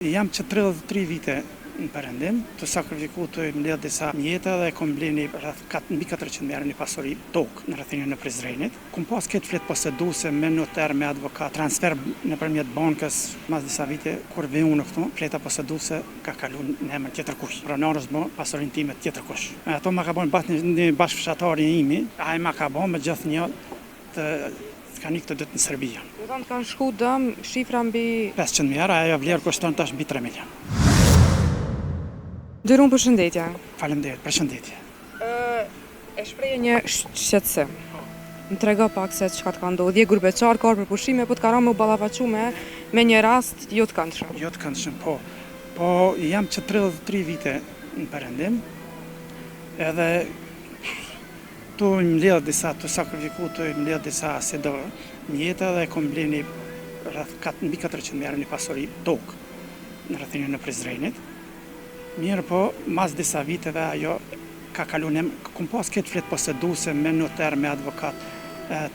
Jam që 33 vite në perëndim, të sakrifiku të mbledh disa mjeta dhe kom bleni rreth mbi 400 mijë një pasuri tokë në rrethinën e Prizrenit. Kom pas këtë flet poseduese me notar, me advokat, transfer nëpërmjet bankës, mas disa vite kur vi unë këtu, fleta poseduese ka kaluar në emër tjetër kush. Pronarës më pasurinë time tjetër kush. Ato ma ka bën një bashkëfshatari imi, ai ma ka bën me gjithë një të kanë ikë të dytë në Serbi. Kanë shku dëm shifra mbi 500 mijë, ajo vlerë kushton tash mbi 3 milion. Dërun përshëndetje. Faleminderit, përshëndetje. E shprehje një shqetësim. Më trego pak se çka të ka ndodhur. Je grupeçar, ka për pushime, po të ka rënë u ballafaqu me një rast jo të këndshëm. Jo të këndshëm, po jam që 33 vite në perëndim. Edhe tu mbledh disa të sakrifiku të mbledh disa si do mjeta dhe kom bleni rreth mbi 400 mijë një pasuri tokë në rrethinën e Prizrenit. Mirë po, mas disa viteve ajo ka kaluar, kom pas këtë flet poseduese me notar, me advokat,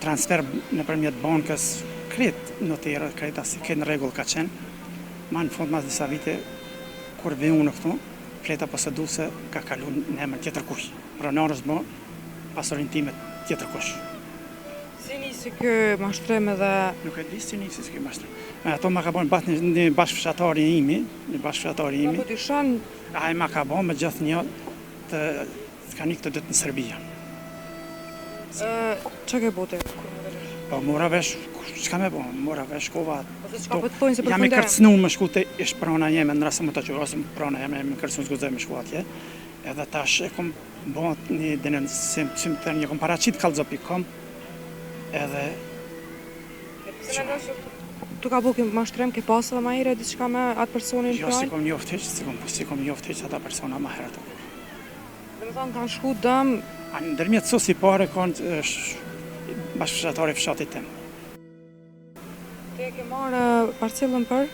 transfer nëpërmjet bankës, kret notarë, kret asi këtë në rregull ka qenë. Ma në fund mas disa vite kur vi unë këtu, fleta poseduese ka kaluar në emër tjetër kush. Pronarës më pasurinë time tjetër kush. Si nisi ky mashtrim edhe Nuk e di si nisi ky mashtrim. Ato ma ka bën një bashkëfshatari imi, Po dyshon ai ma ka bën me gjithë një të kanë ikë të dytë në Serbi. çka ke bote? Po mora vesh, çka më bën? Mora vesh kova. Çka po të thonë se Jam i kërcënuar me shku te ish prona jeme në rast se më ta qoftë prona jeme më kërcënuar zgjozoj me shku atje. Edhe tash e kom bën një denuncim, të një komparacit kallzo.com. Edhe tu ka bëu mashtrim, ke pas edhe më herë diçka me atë personin jo, si kom njoftë hiç, si kom njoftë hiç ata persona më herët. Domethënë kanë shku dëm Ndërmjet sosi pare kanë bashkëfshatari fshatit tim. Te ke marrë parcelën për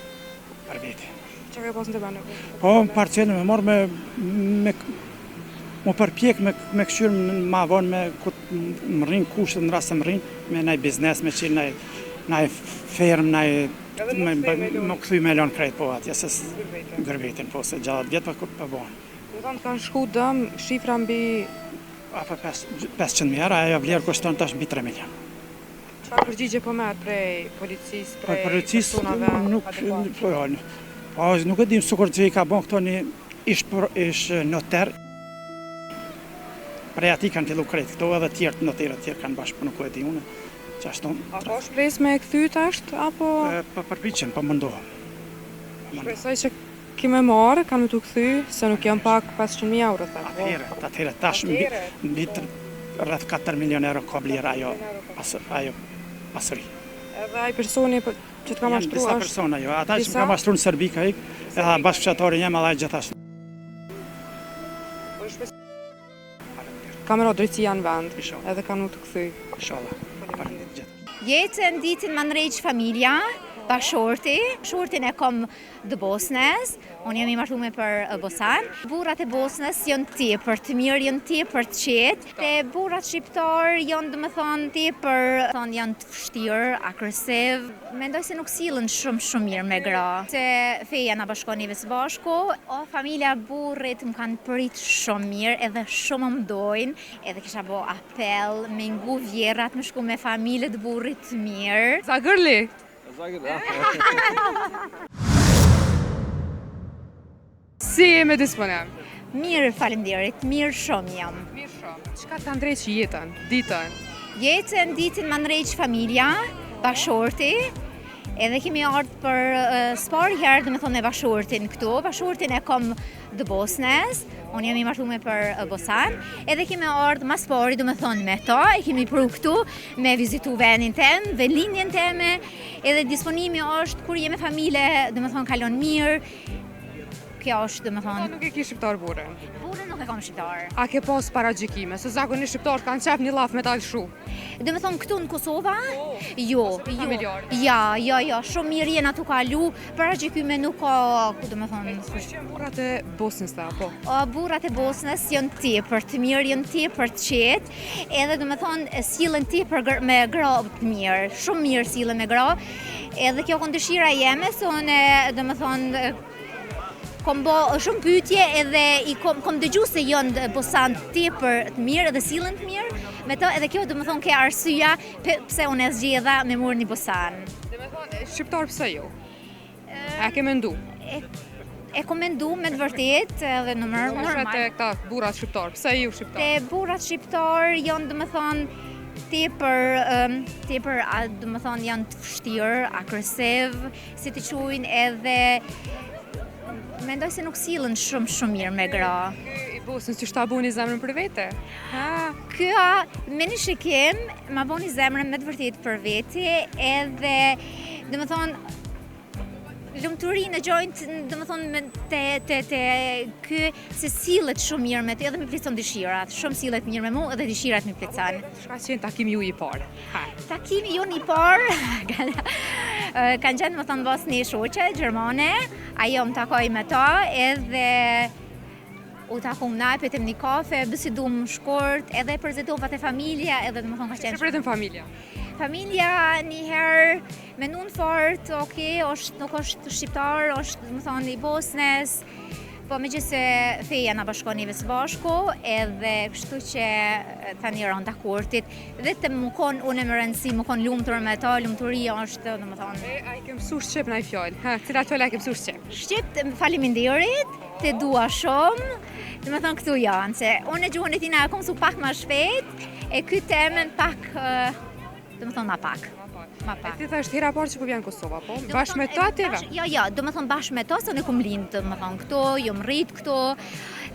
vete. Çka ke pas në vend? Po, parcelën me marrë me më përpjek me këshyrë ma vonë me më rrinë kushtet në rast se më rrinë me naj biznes, me qilë naj fermë, më këthy me lanë krejt po atje, se gërbetin po, se gjatë vjetë për bonë. Domethënë kanë shku dëm shifra mbi Apo 500 mijë, ajo vlerë kushton tash mbi 3 milion. Çfarë përgjigje po merr prej policisë, prej personave adekuate? Po nuk e dim sukur që i ka bën këto një ish notar. Prej ati kanë fillu krejt këto edhe tjertë notarët tjerë kanë bashkë, po nuk e di unë. Qashtu. Apo shpresë me e kthy tash apo po përpiqem, po mundohem. Shpresoj që kime marrë, kanë të kthy, se nuk janë pak 500.000 euro. Atëherë, tash mbi rreth 4 milion euro ka blerë ajo pasuri. Edhe ai personi që të ka mashtruar disa persona, jo, ata që ka mashtruar në Serbi ka ikë, edhe bashkëfshatari jam edhe gjithashtu. Kamera drejtësia në vend, edhe kanë të kthy. Inshallah. Jetën ditën më nrejq familja, bashorti, shortin e kom dë Bosnës, unë jam i martuar për Bosan. Burrat e Bosnës janë tepër të mirë, janë tepër të qetë, e burrat shqiptar janë domethënë tepër, janë të vështirë, agresiv. Mendoj se nuk sillen shumë mirë me gra. Se feja na bashkon neve së bashku, familja burrit më kanë prit shumë mirë, edhe shumë më dojnë, edhe kisha bo apel me ngu vjerrat me shku me familjet burrit të mirë. Zagërli. Si e me disponem? Mirë, faleminderit, mirë shumë jam. Mirë shumë. Çka të ndrejq jetën, ditën? Ditën më ndrejq familja, bashorti, edhe kemi ardhur për spari herë, domethënë me bashortin këtu. Bashortin e kom dë Bosnës, unë jam i martuar për Bosan, edhe kemi ardhur mas spari, domethënë me to, e kemi pru këtu me vizitu vendin tem, vendlinjen teme, edhe disponimi është kur jemi familje, domethënë kalon mirë. Kjo është domethënë. Nuk e ke shqiptar burën. Burën nuk e kam shqiptar. A ke pas paragjykime? Se zakonisht shqiptarët kanë qef një llaf me dal shu. Domethënë këtu në Kosova? Jo. Ja, shumë mirë jena tu kalu, paragjykime nuk ka, domethënë. Burrat e Bosnës apo? Burrat e Bosnës janë tepër të mirë, janë tepër të qetë, edhe domethënë sillen tepër me gra të mirë, shumë mirë sillen me gra. Edhe kjo kanë dëshira jeme, se unë domethënë kom bo shumë pyetje edhe i kom dëgju se janë bosan tepër të mirë edhe sillen të mirë, me të edhe kjo domethënë ke arsyeja pse unë e zgjedha me mor një bosan. Domethënë shqiptar pse jo? A ke mendu? E kom mendu me të vërtet edhe në normal. Te këta burrat shqiptar, pse ju shqiptar? Te burrat shqiptar janë domethënë tepër domethënë janë të vështirë, agresiv, si të quajnë edhe mendoj se nuk sillen shumë mirë me gra. I Bosnës që shta buni zemrën për vete? Kjo me një shikim ma boni zemrën me të vërtet për vete edhe domethënë lumturinë e gjojnë, domethënë te ky se sillet shumë mirë me ty edhe më plotson dëshirat. Shumë sillet mirë me mua edhe dëshirat më plotson. Çka qenë takimi ju i parë? Takimi jon i parë kanë qenë më thonë bos një shoqe gjermane, ajo më takoi me ta edhe u takum na, petëm një kafe, bisedum shkurt, edhe prezentova te familja, edhe domethënë ka qenë. Çfarë pretën familja? Familja njëherë me nun fort, nuk është shqiptar, është domethënë i Bosnës, po megjithëse feja na bashkon neve së bashku, edhe kështu që tani rënë dakortit, vetëm më kon unë më rëndësi, më kon lumtur me ta, lumturia është domethënë. Ai ke mësuar shqip në ai fjalë? Cila fjalë ke mësuar shqip? Shqip, faleminderit, te dua shumë. Domethënë këtu janë, se unë e gjuhën e tina e kom su pak më shpejt, e ky temën pak domethënë ma pak. E ti thash hera parë që po vjen Kosova, po? Bashkë me to ative? Jo, domethënë bashkë me to, se unë kom lind domethënë këtu, jom rrit këtu,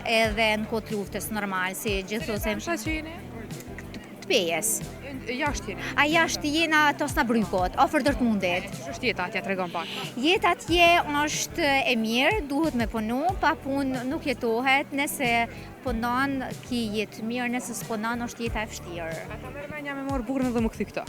edhe në kohë të luftës normal, si gjithsesi. Çfarë që jeni? Të pejes. Jashtë jeni? A jashtë jena Tosnabrykot, afër Dortmundit. Ç'është jeta atje, tregon pak. Jeta atje është e mirë, duhet me punu, pa punë nuk jetohet, nëse punon ki jetë mirë, nëse s'punon është jeta e vështirë. Ata merr menja me marr burrin dhe më kthy këto.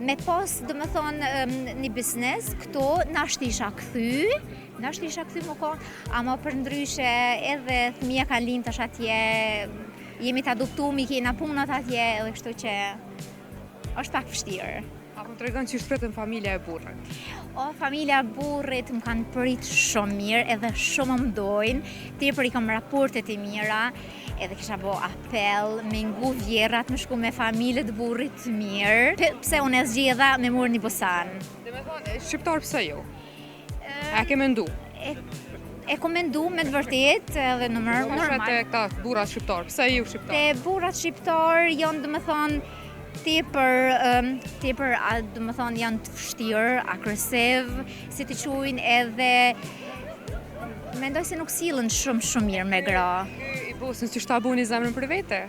Me pas, domethënë, një biznes këto, nashtë isha kthy më konë, ama për ndryshe edhe fëmija kanë lind tash atje, jemi të adoptumi, kena punët atje, edhe kështu që është pak vështirë. Apo tregon që shpretën familja e burrit? Familja e burrit më kanë prit shumë mirë, edhe shumë më dojnë, tepër i kam raportet e mira, edhe kisha bo apel me ngu vjerat me shku me familjet e burrit të mirë, pse unë e zgjedha me mor një bosan. Domethënë shqiptar pse jo? A ke mendu? E kom mendu me të vërtet edhe në normal. Te këta burrat shqiptar, pse ju shqiptar? Te burrat shqiptar janë domethënë tepër domethënë janë të vështirë, agresiv, si të quajnë edhe mendoj se nuk sillen shumë mirë me gra. I Bosnës që shta buni zemrën për vete?